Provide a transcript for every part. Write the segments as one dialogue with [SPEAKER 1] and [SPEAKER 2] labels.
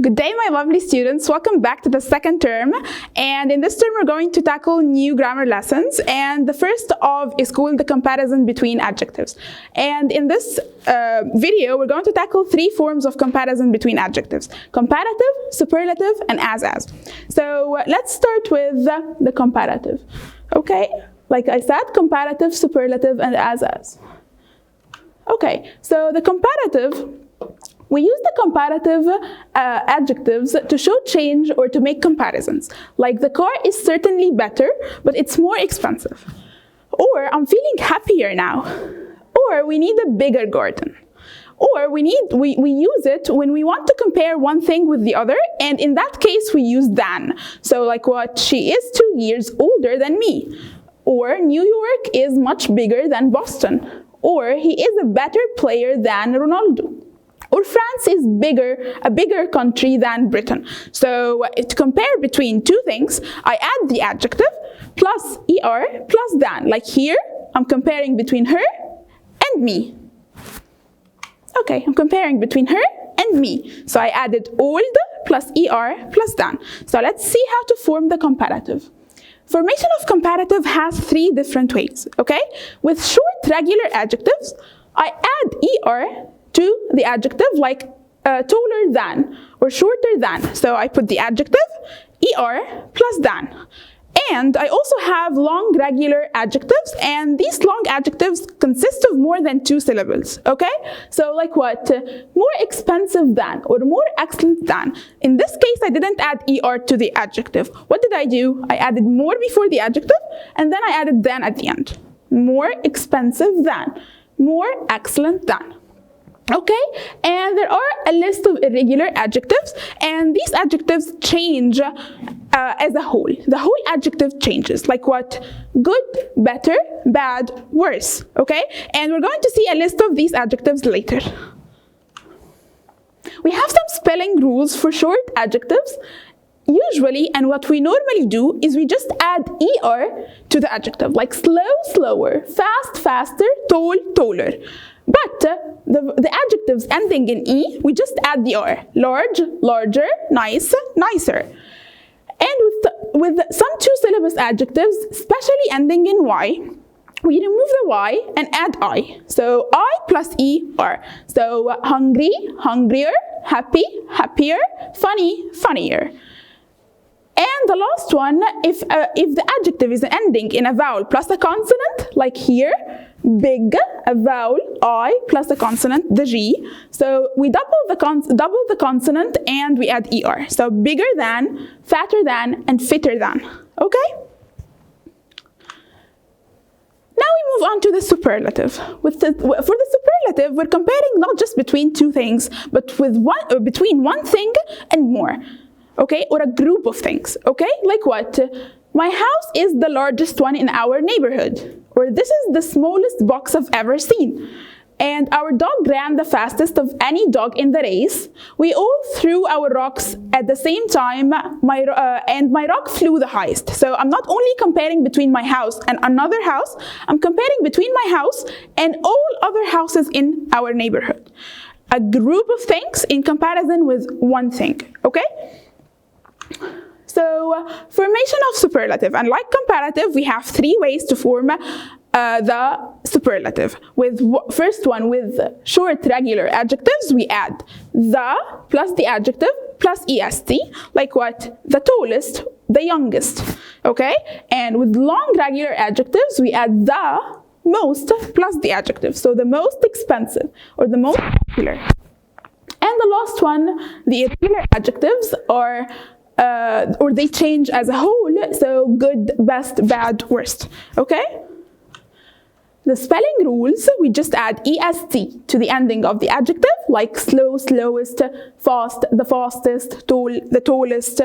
[SPEAKER 1] Good day, my lovely students. Welcome back to the second term. And in this term, we're going to tackle new grammar lessons. And the first of is called the comparison between adjectives. And in this video, we're going to tackle three forms of comparison between adjectives: comparative, superlative, and as. So let's start with the comparative. Okay, like I said, comparative, superlative, and as. Okay, so the comparative, we use the comparative adjectives to show change or to make comparisons. Like the car is certainly better, but it's more expensive. Or I'm feeling happier now. Or we need a bigger garden. Or we use it when we want to compare one thing with the other, and in that case we use than. So like what, she is 2 years older than me. Or New York is much bigger than Boston. Or he is a better player than Ronaldo. Or France is a bigger country than Britain. So to compare between two things, I add the adjective plus er plus than. Like here, I'm comparing between her and me. Okay, I'm comparing between her and me. So I added old plus er plus than. So let's see how to form the comparative. Formation of comparative has three different ways, okay? With short regular adjectives, I add er to the adjective, like taller than or shorter than. So I put the adjective er plus than. And I also have long regular adjectives, and these long adjectives consist of more than 2 syllables, okay? So like what? More expensive than or more excellent than. In this case, I didn't add er to the adjective. What did I do? I added more before the adjective, and then I added than at the end. More expensive than. More excellent than. Okay, and there are a list of irregular adjectives, and these adjectives change as a whole. The whole adjective changes, like what? Good, better, bad, worse, okay? And we're going to see a list of these adjectives later. We have some spelling rules for short adjectives. Usually, and what we normally do, is we just add er to the adjective, like slow, slower, fast, faster, tall, taller. But the adjectives ending in E, we just add the er. Large, larger, nice, nicer. And with some 2-syllable adjectives, especially ending in Y, we remove the Y and add I. So I plus er. So hungry, hungrier, happy, happier, funny, funnier. And the last one, if the adjective is ending in a vowel plus a consonant, like here, big, a vowel, I, plus a consonant, the G. So we double the consonant and we add er. So bigger than, fatter than, and fitter than. Okay? Now we move on to the superlative. For the superlative, we're comparing not just between two things, but with between one thing and more. Okay, or a group of things, okay? Like what? My house is the largest one in our neighborhood. Or this is the smallest box I've ever seen. And our dog ran the fastest of any dog in the race. We all threw our rocks at the same time, and my rock flew the highest. So I'm not only comparing between my house and another house, I'm comparing between my house and all other houses in our neighborhood. A group of things in comparison with one thing, okay? So, formation of superlative. And like comparative, we have 3 ways to form the superlative. First one, with short regular adjectives, we add the plus the adjective plus est. Like what? The tallest, the youngest. Okay? And with long regular adjectives, we add the most plus the adjective. So the most expensive or the most popular. And the last one, the irregular adjectives are or they change as a whole, so good, best, bad, worst, okay? The spelling rules, we just add est to the ending of the adjective, like slow, slowest, fast, the fastest, tall, the tallest,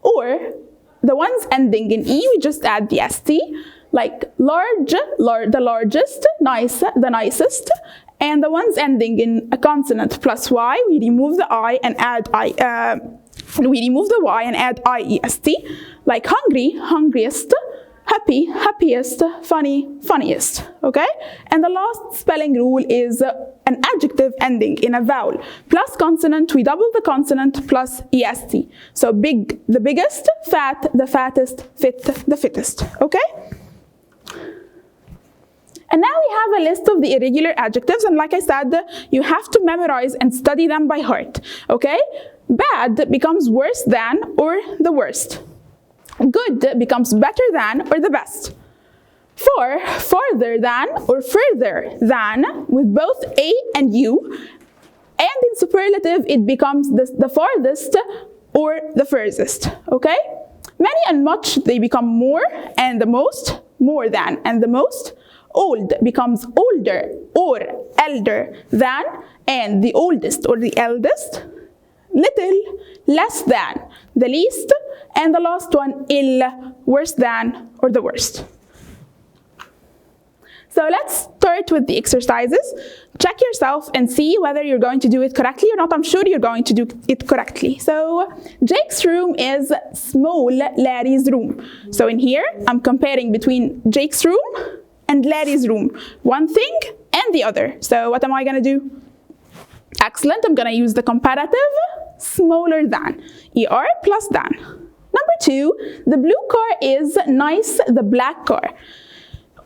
[SPEAKER 1] or the ones ending in E, we just add the st, like large, the largest, nice, the nicest, and the ones ending in a consonant plus Y, we remove the I and add we remove the Y and add iest, like hungry, hungriest, happy, happiest, funny, funniest, okay? And the last spelling rule is an adjective ending in a vowel plus consonant, we double the consonant plus est. So big, the biggest, fat, the fattest, fit, the fittest, okay? And now we have a list of the irregular adjectives, and like I said, you have to memorize and study them by heart, okay? Bad becomes worse than or the worst. Good becomes better than or the best. For, farther than or further than with both a and u. And in superlative, it becomes the farthest or the furthest, okay? Many and much, they become more and the most, more than and the most. Old becomes older or elder than and the oldest or the eldest. Little, less than, the least, and the last one, ill, worse than, or the worst. So let's start with the exercises. Check yourself and see whether you're going to do it correctly or not. I'm sure you're going to do it correctly. So Jake's room is small Larry's room. So in here, I'm comparing between Jake's room and Larry's room. One thing and the other. So what am I gonna do? Excellent, I'm gonna use the comparative, smaller than, er plus than. Number 2, the blue car is nice, the black car.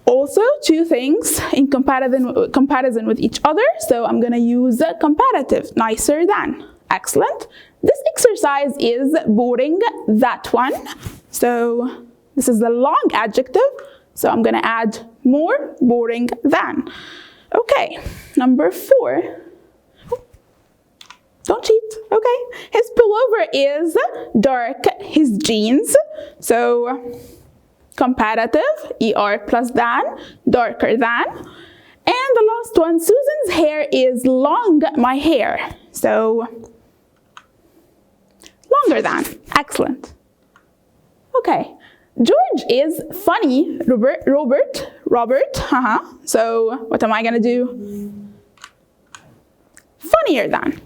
[SPEAKER 1] Also, two things in comparison with each other, so I'm gonna use comparative, nicer than. Excellent. This exercise is boring, that one. So this is the long adjective, so I'm gonna add more, boring than. Okay, number 4. Don't cheat, okay? His pullover is dark, his jeans. So comparative, er plus than, darker than. And the last one, Susan's hair is long, my hair. So longer than, excellent. Okay, George is funny, Robert, So what am I gonna do? Funnier than.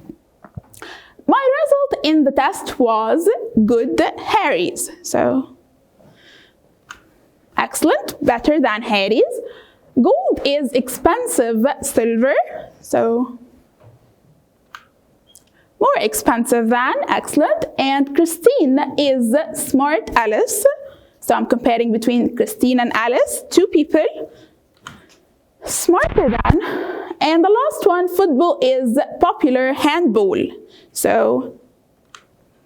[SPEAKER 1] My result in the test was good, Harry's. So excellent, better than Harry's. Gold is expensive, silver. So more expensive than, excellent. And Christine is smart, Alice. So I'm comparing between Christine and Alice, two people. Smarter than. And the last one, football is popular, handball. So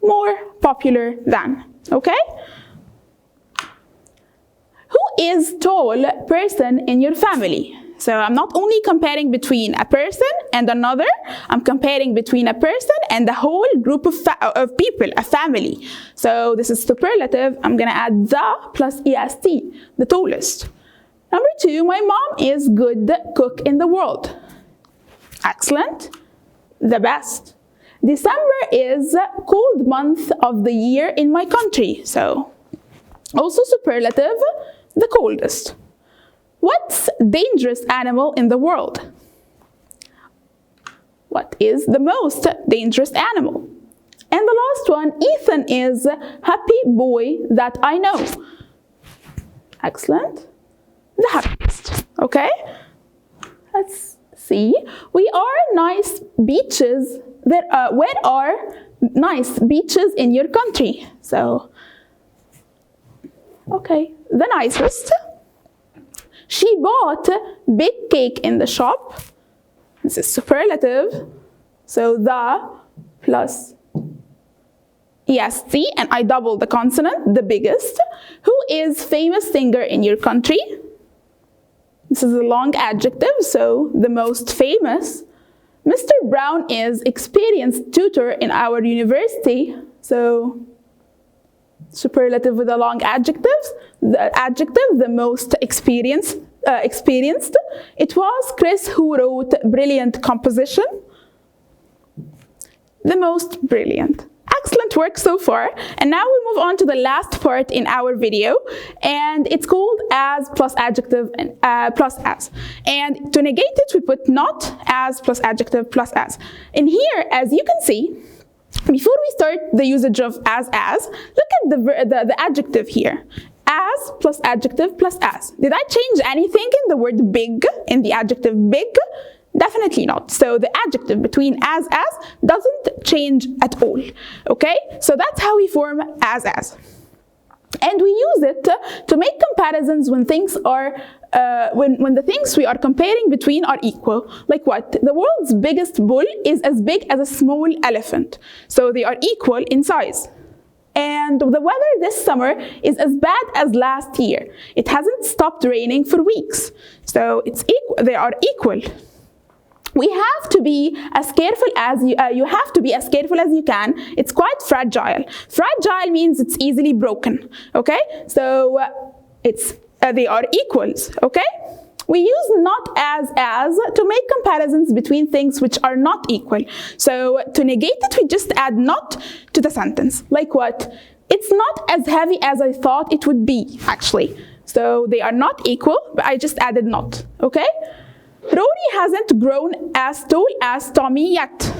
[SPEAKER 1] more popular than, okay? Who is tall person in your family? So I'm not only comparing between a person and another, I'm comparing between a person and the whole group of people, a family. So this is superlative, I'm gonna add the plus est, the tallest. Number 2, my mom is good cook in the world. Excellent, the best. December is cold month of the year in my country. So also superlative, the coldest. What's dangerous animal in the world? What is the most dangerous animal? And the last one, Ethan is happy boy that I know. Excellent. The happiest, okay? Let's see. We are nice beaches. Where are nice beaches in your country? So, okay, the nicest. She bought big cake in the shop. This is superlative. So the plus est, and I double the consonant, the biggest. Who is famous singer in your country? This is a long adjective, so the most famous. Mr. Brown is experienced tutor in our university. So superlative with the long adjectives. The adjective, the most experienced. It was Chris who wrote brilliant composition. The most brilliant. Excellent work so far. And now we move on to the last part in our video, and it's called as plus adjective and plus as. And to negate it, we put not as plus adjective plus as. In here, as you can see, before we start the usage of as, look at the adjective here. as plus adjective plus as. Did I change anything in the word big, in the adjective big? Definitely not. So the adjective between as doesn't change at all. Okay? So that's how we form as. And we use it to make comparisons when things are when the things we are comparing between are equal. Like what? The world's biggest bull is as big as a small elephant. So they are equal in size. And the weather this summer is as bad as last year. It hasn't stopped raining for weeks. So it's equal. They are equal. We have to be as careful as you have to be as careful as you can. It's quite fragile. Fragile means it's easily broken. Okay, so they are equals. Okay, we use not as to make comparisons between things which are not equal. So to negate it, we just add not to the sentence. Like what? It's not as heavy as I thought it would be. Actually, so they are not equal, but I just added not. Okay. Rory hasn't grown as tall as Tommy yet,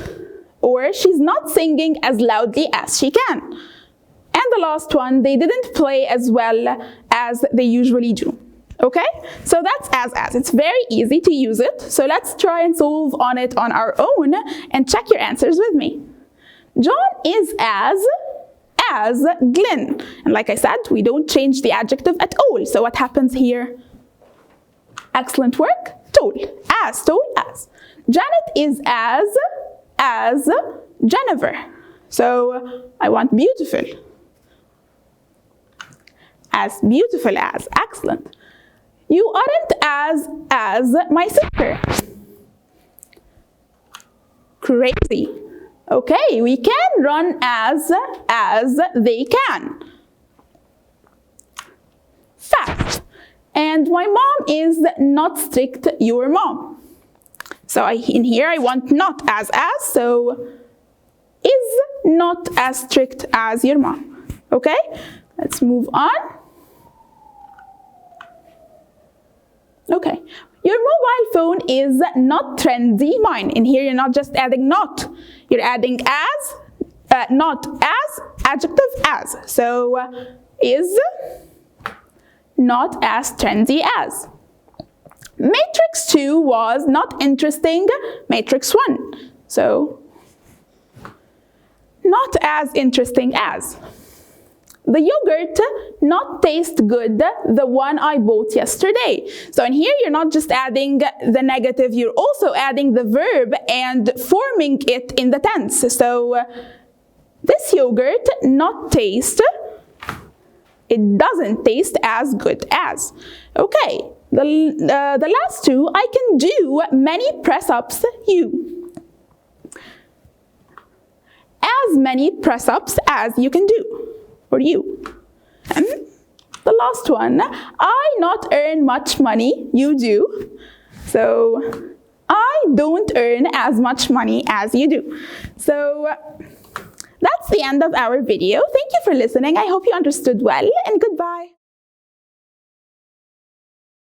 [SPEAKER 1] or she's not singing as loudly as she can. And the last one, they didn't play as well as they usually do. Okay, so that's as. It's very easy to use it, so let's try and solve on it on our own and check your answers with me. John is as Glenn, and like I said, we don't change the adjective at all, so what happens here? Excellent work. Tall as. Janet is as Jennifer. So I want beautiful. As beautiful as. Excellent. You aren't as my sister. Crazy. Okay, we can run as they can. Fast. And my mom is not strict, your mom. So in here I want not as, so is not as strict as your mom. Okay, let's move on. Okay, your mobile phone is not trendy. Mine. In here you're not just adding not, you're adding as, not as, adjective as. So is not as trendy as. Matrix 2 was not interesting, Matrix 1. So, not as interesting as. The yogurt not taste good, the one I bought yesterday. So in here you're not just adding the negative, you're also adding the verb and forming it in the tense. So, this yogurt not taste, it doesn't taste as good as. Okay, the last two, I can do many press-ups, you. As many press-ups as you can do, or you. And the last one, I not earn much money, you do. So, I don't earn as much money as you do. So, that's the end of our video. Thank you for listening. I hope you understood well, and goodbye.